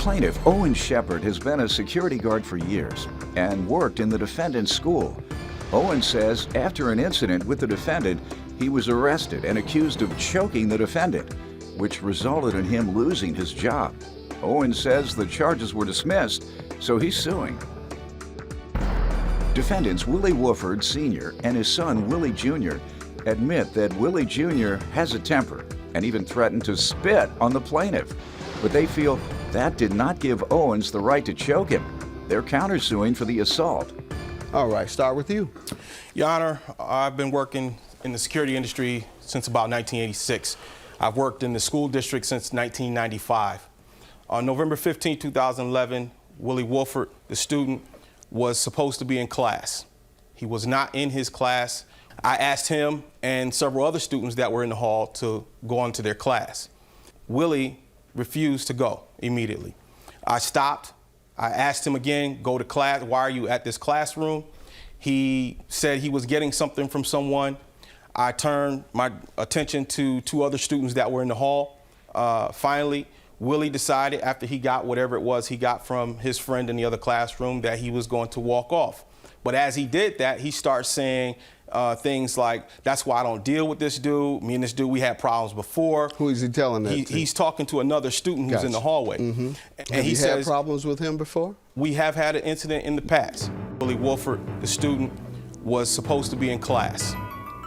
Plaintiff Owen Shepard has been a security guard for years and worked in the defendant's school. Owen says after an incident with the defendant, he was arrested and accused of choking the defendant, which resulted in him losing his job. Owen says the charges were dismissed, so he's suing. Defendants Willie Wooford Sr. and his son Willie Jr. admit that Willie Jr. has a temper and even threatened to spit on the plaintiff, but they feel that did not give Owens the right to choke him. They're countersuing for the assault. All right, start with you. Your Honor, I've been working in the security industry since about 1986. I've worked in the school district since 1995. On November 15, 2011, Willie Wooford, the student, was supposed to be in class. He was not in his class. I asked him and several other students that were in the hall to go on to their class. Willie refused to go immediately. I stopped. I asked him again, go to class. Why are you at this classroom? He said he was getting something from someone. I turned my attention to two other students that were in the hall. Finally, Willie decided after he got whatever it was he got from his friend in the other classroom that he was going to walk off. But as he did that, he starts saying things like, that's why I don't deal with this dude. Me and this dude, we had problems before. Who is he telling that to? He's talking to another student who's in the hallway. Mm-hmm. And have he you says, had problems with him before? We have had an incident in the past. Willie Wooford, the student, was supposed to be in class.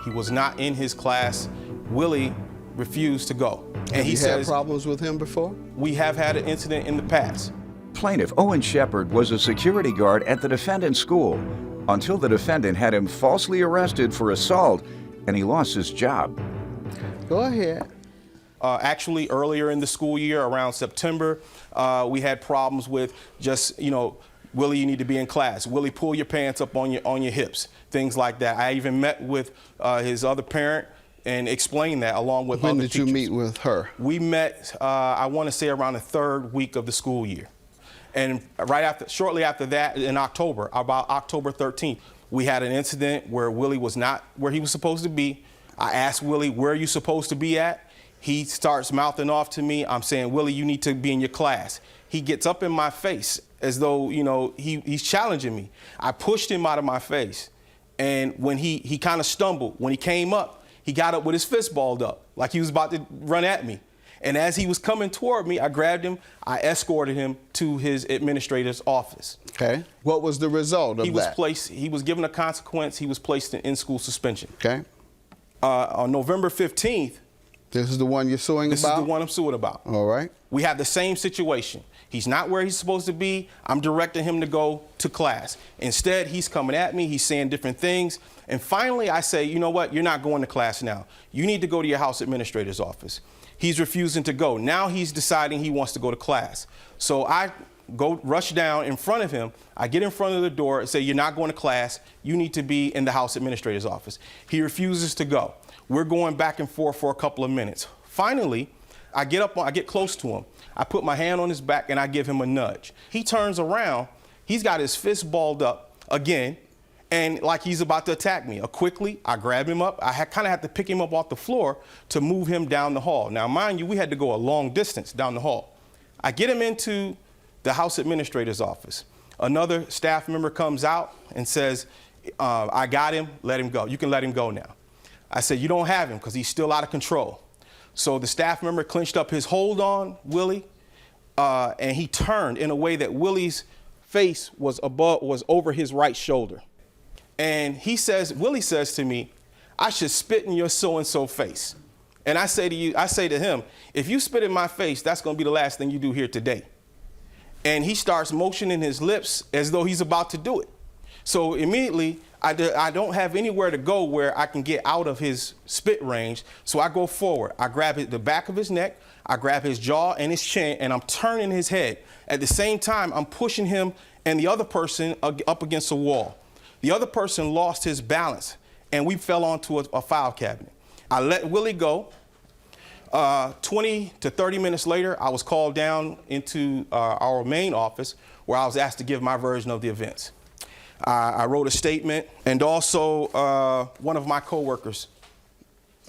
He was not in his class. Willie refused to go. And he says, had problems with him before? We have had an incident in the past. Plaintiff Owen Shepard was a security guard at the defendant's school until the defendant had him falsely arrested for assault and he lost his job. Go ahead. Actually, earlier in the school year, around September, we had problems with just, Willie, you need to be in class. Willie, pull your pants up on your hips, things like that. I even met with his other parent and explained that along with other teachers. When did you meet with her? We met, I want to say around the third week of the school year. And shortly after that, in October, about October 13th, we had an incident where Willie was not where he was supposed to be. I asked Willie, where are you supposed to be at? He starts mouthing off to me. I'm saying, Willie, you need to be in your class. He gets up in my face as though, he's challenging me. I pushed him out of my face. And when he kind of stumbled, when he came up, he got up with his fist balled up, like he was about to run at me. And as he was coming toward me, I grabbed him, I escorted him to his administrator's office. Okay. What was the result of that? He was given a consequence. He was placed in in-school suspension. Okay. On November 15th. This is the one you're suing about? This is the one I'm suing about. All right. We have the same situation. He's not where he's supposed to be. I'm directing him to go to class. Instead, he's coming at me. He's saying different things. And finally, I say, you know what? You're not going to class now. You need to go to your house administrator's office. He's refusing to go. Now he's deciding he wants to go to class. So I rush down in front of him. I get in front of the door and say, you're not going to class. You need to be in the house administrator's office. He refuses to go. We're going back and forth for a couple of minutes. Finally, I get close to him. I put my hand on his back and I give him a nudge. He turns around. He's got his fist balled up again, and like he's about to attack me. Quickly, I grab him up. I kind of had to pick him up off the floor to move him down the hall. Now, mind you, we had to go a long distance down the hall. I get him into the house administrator's office. Another staff member comes out and says, I got him, let him go. You can let him go now. I said, you don't have him because he's still out of control. So the staff member clenched up his hold on Willie, and he turned in a way that Willie's face was over his right shoulder. And Willie says to me, I should spit in your so-and-so face. And I say to him, if you spit in my face, that's going to be the last thing you do here today. And he starts motioning his lips as though he's about to do it. So immediately, I don't have anywhere to go where I can get out of his spit range. So I go forward. I grab the back of his neck, I grab his jaw and his chin, and I'm turning his head. At the same time, I'm pushing him and the other person up against a wall. The other person lost his balance, and we fell onto a file cabinet. I let Willie go. 20 to 30 minutes later, I was called down into our main office where I was asked to give my version of the events. I wrote a statement, and also one of my coworkers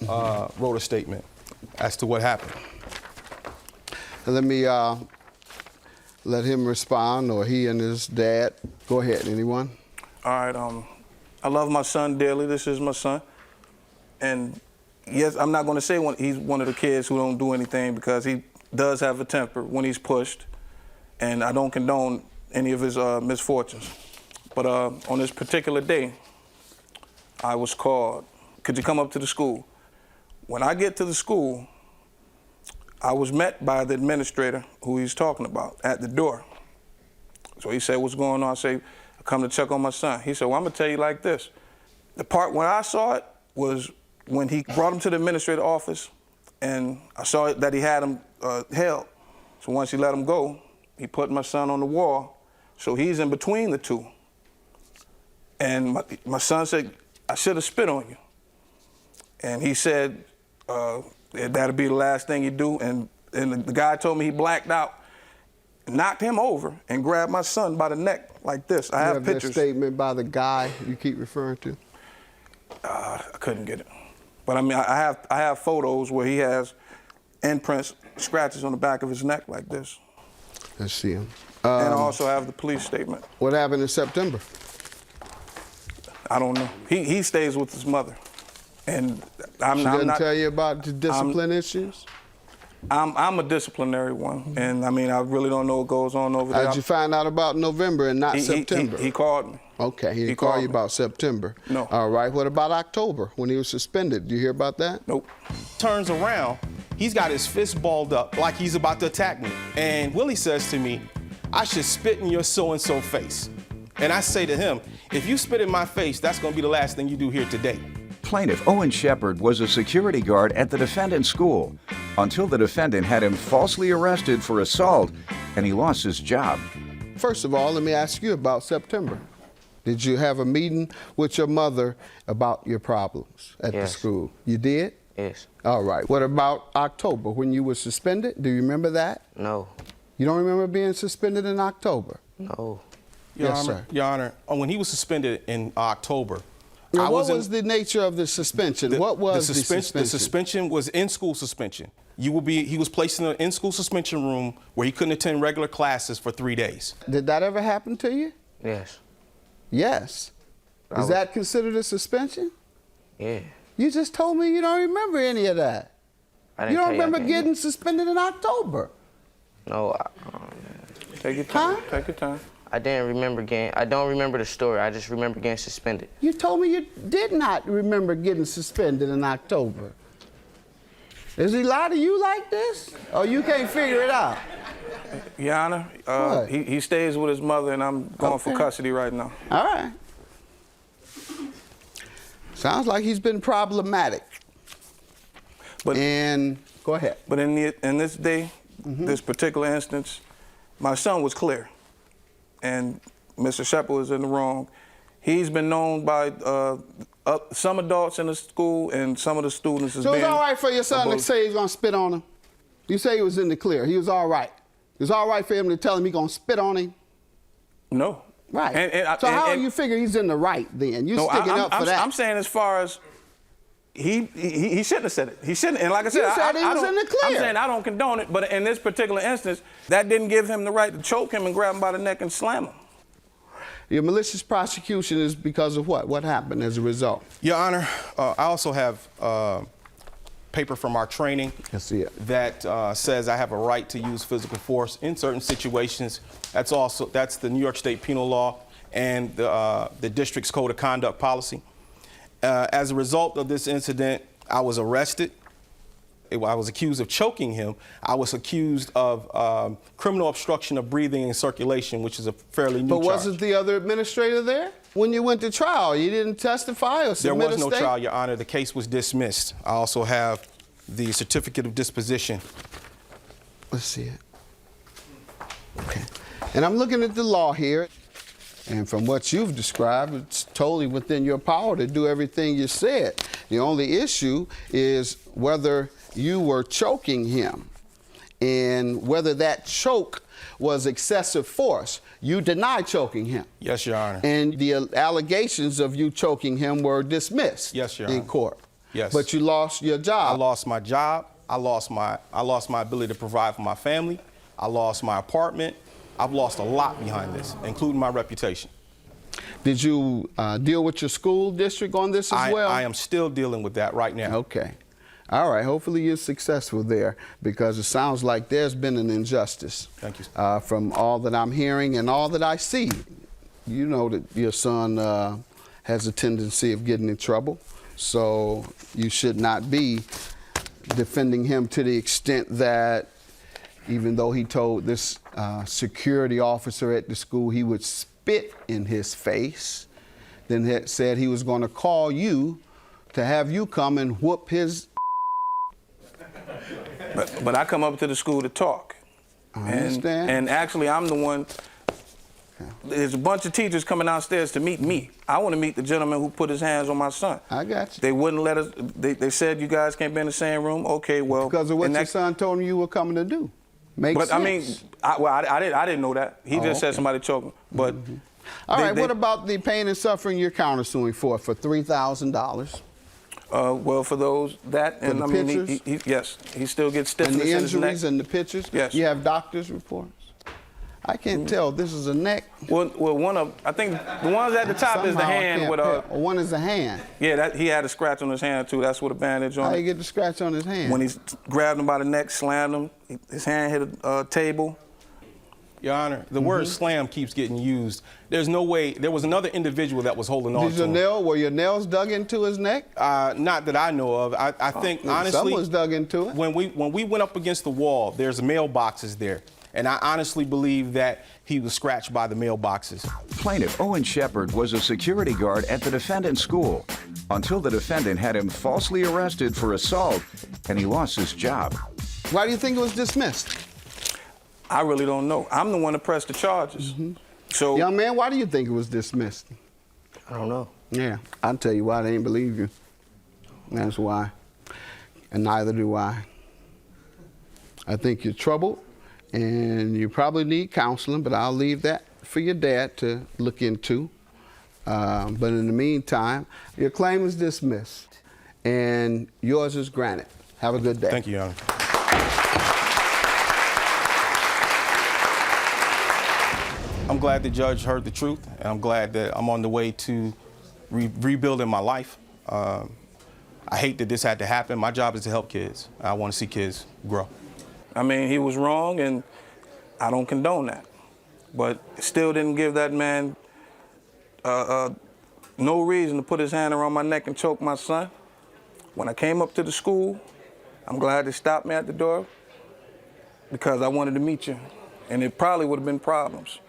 wrote a statement as to what happened. Let me let him respond, or he and his dad. Go ahead, anyone? All right, I love my son dearly. This is my son. And yes, I'm not going to say he's one of the kids who don't do anything, because he does have a temper when he's pushed, and I don't condone any of his misfortunes. But on this particular day, I was called, could you come up to the school? When I get to the school, I was met by the administrator who he's talking about at the door. So he said, what's going on? I say, I come to check on my son. He said, well, I'm gonna tell you like this. The part when I saw it was when he brought him to the administrator's office, and I saw that he had him held. So once he let him go, he put my son on the wall. So he's in between the two. And my son said, I should have spit on you. And he said, that'll be the last thing you do. And the guy told me he blacked out, knocked him over, and grabbed my son by the neck like this. I have pictures. That statement by the guy you keep referring to? I couldn't get it. But I mean, I have photos where he has imprints, scratches on the back of his neck like this. Let's see him. And I also have the police statement. What happened in September? I don't know. He stays with his mother. And She didn't tell you about the discipline issues? I'm a disciplinary one, and I mean, I really don't know what goes on over there. How'd you find out about November and not September? He called me. Okay, he didn't call you about September. No. All right, what about October, when he was suspended? Did you hear about that? Nope. Turns around, he's got his fist balled up like he's about to attack me. And Willie says to me, I should spit in your so-and-so face. And I say to him, if you spit in my face, that's gonna be the last thing you do here today. Plaintiff Owen Shepard was a security guard at the defendant's school until the defendant had him falsely arrested for assault and he lost his job. First of all, let me ask you about September. Did you have a meeting with your mother about your problems at the school? You did? Yes. All right. What about October, when you were suspended? Do you remember that? No. You don't remember being suspended in October? No. Yes, sir. Your Honor, when he was suspended in October, now, what was the nature of the suspension? What was the suspension? The suspension was in-school suspension. He was placed in an in-school suspension room where he couldn't attend regular classes for 3 days. Did that ever happen to you? Yes. Yes. Is that considered a suspension? Yeah. You just told me you don't remember any of that. You don't remember getting suspended in October? No. Take your time. Take your time. I don't remember the story. I just remember getting suspended. You told me you did not remember getting suspended in October. Does he lie to you like this? Or you can't figure it out? Your Honor, he stays with his mother, and I'm going for custody right now. All right. Sounds like he's been problematic. But go ahead. But in this day, this particular instance, my son was clear, and Mr. Shepard was in the wrong. He's been known by some adults in the school and some of the students as being. So it's all right for your son to say he's gonna spit on him? You say he was in the clear. He was all right. It was all right for him to tell him he's gonna spit on him? No. Right. So how do you figure he's in the right then? You sticking up for that? I'm saying as far as he shouldn't have said it. He shouldn't. And like I said, you said he was in the clear. I'm saying I don't condone it, but in this particular instance, that didn't give him the right to choke him and grab him by the neck and slam him. Your malicious prosecution is because of what? What happened as a result? Your Honor, I also have paper from our training that says I have a right to use physical force in certain situations. That's the New York State penal law and the district's code of conduct policy. As a result of this incident, I was arrested. I was accused of choking him. I was accused of criminal obstruction of breathing and circulation, which is a fairly new charge. But wasn't the other administrator there? When you went to trial, you didn't testify or submit a statement? There was no trial, Your Honor. The case was dismissed. I also have the certificate of disposition. Let's see it. Okay. And I'm looking at the law here. And from what you've described, it's totally within your power to do everything you said. The only issue is whether you were choking him and whether that choke was excessive force. You deny choking him. Yes, Your Honor. And the allegations of you choking him were dismissed. Yes, Your Honor. In court. Yes. But you lost your job. I lost my job. I lost my ability to provide for my family. I lost my apartment. I've lost a lot behind this, including my reputation. Did you deal with your school district on this as well? I am still dealing with that right now. Okay. All right. Hopefully you're successful there, because it sounds like there's been an injustice. Thank you. From all that I'm hearing and all that I see. You know that your son has a tendency of getting in trouble, so you should not be defending him to the extent that, even though he told this security officer at the school he would spit in his face, then said he was going to call you to have you come and whoop his. But I come up to the school to talk. I understand. And actually, I'm the one. There's a bunch of teachers coming downstairs to meet me. I want to meet the gentleman who put his hands on my son. I got you. They wouldn't let us. They said you guys can't be in the same room. Okay, well. Because of what your son told you were coming to do. Makes but sense. I mean, I didn't know that. He just said somebody choking. But all right. What about the pain and suffering you're countersuing for $3,000? Well, for those that For and the I mean, pictures? yes, he still gets stiffness And the in his neck. injuries and the pictures? Yes. You have doctor's reports? I can't tell. This is a neck. Well, I think the ones at the top is the Somehow I hand can't with tell. One is the hand. Yeah, he had a scratch on his hand too. That's with a bandage on How it. you get the scratch on his hand? When he grabbed him by the neck, slammed him, his hand hit a table. Your Honor, the word slam keeps getting used. There's no way. There was another individual that was holding on to him. Were your nails dug into his neck? Not that I know of. I think, honestly, someone's dug into it. When we went up against the wall, there's mailboxes there. And I honestly believe that he was scratched by the mailboxes. Plaintiff Owen Shepard was a security guard at the defendant's school until the defendant had him falsely arrested for assault and he lost his job. Why do you think it was dismissed? I really don't know. I'm the one that pressed the charges. So, Young man, why do you think it was dismissed? I don't know. Yeah, I'll tell you why. They ain't believe you. That's why. And neither do I. I think you're troubled, and you probably need counseling, but I'll leave that for your dad to look into. But in the meantime, your claim is dismissed, and yours is granted. Have a good day. Thank you, Your Honor. I'm glad the judge heard the truth, and I'm glad that I'm on the way to rebuilding my life. I hate that this had to happen. My job is to help kids. I want to see kids grow. I mean, he was wrong, and I don't condone that. But it still didn't give that man no reason to put his hand around my neck and choke my son. When I came up to the school, I'm glad they stopped me at the door because I wanted to meet you, and it probably would have been problems.